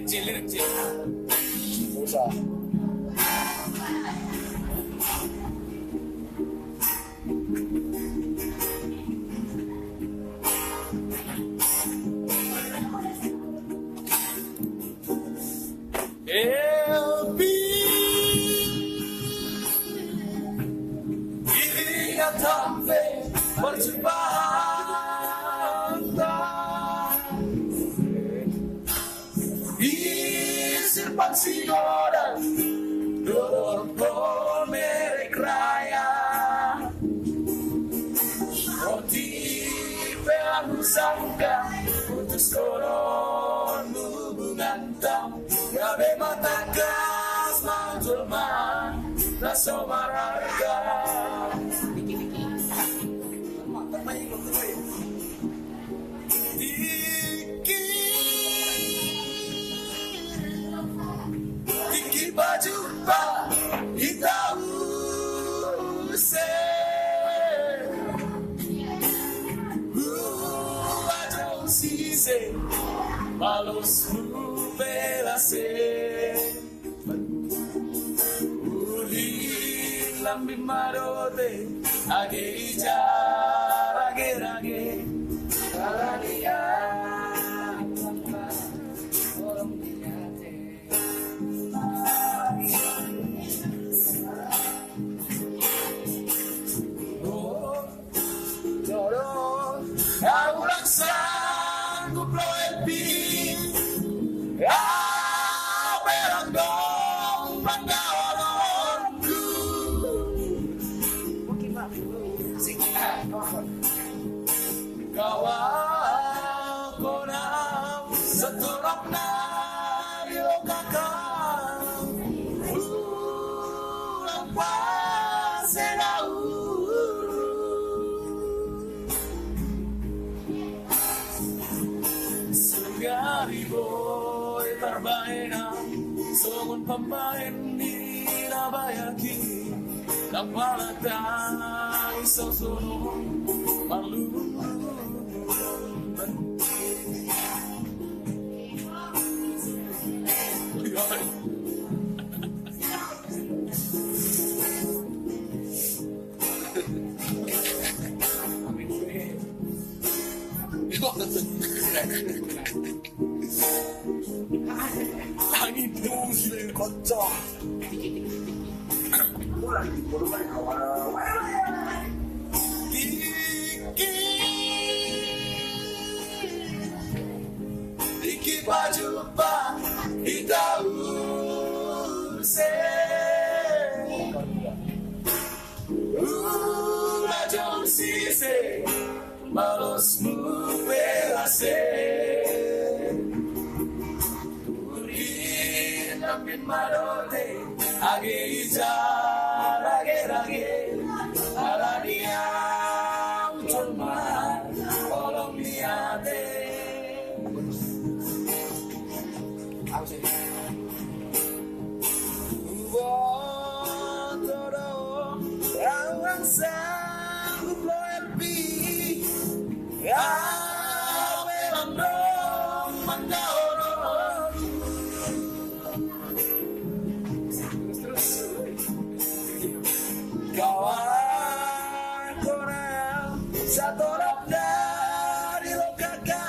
lirik kecil. Usah. Sigoda dolor por merek raya roti peang sangka putus koron hubungan tam gabe mata gas manjulma raso mararga Jumpa kita usai Buat sise Malos belase Uli lambi marote Age ija rage Karania sanggup lo epi berang dong pandawanku kawal konam seturap nari lokakam ulang pasenau Boy terbaena songon pemain di nabayaki lang palatang isang sunong marlulun langit musil kocok Iki baju pak kita usai Rajong sise malos mu belase Pin marote age ija rage alania cuma kolom liate sanggup lo epi belang dong mandaoron kawan koral satorap dari lokaka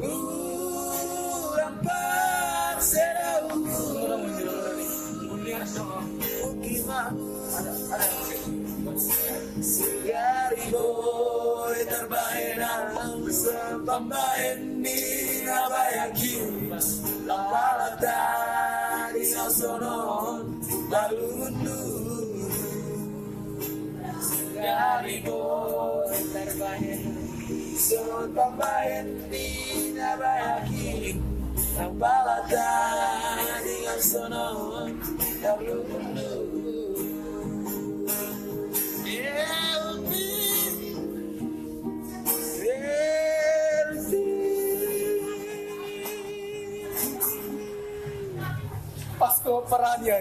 urang paserau Sigari boy terbaenang sepambaen di nabayaki lapalata di sosonon balundu Sigari boy terbaenang sepambaen di nabayaki lapalata di sosonon balundu Pasko Parania.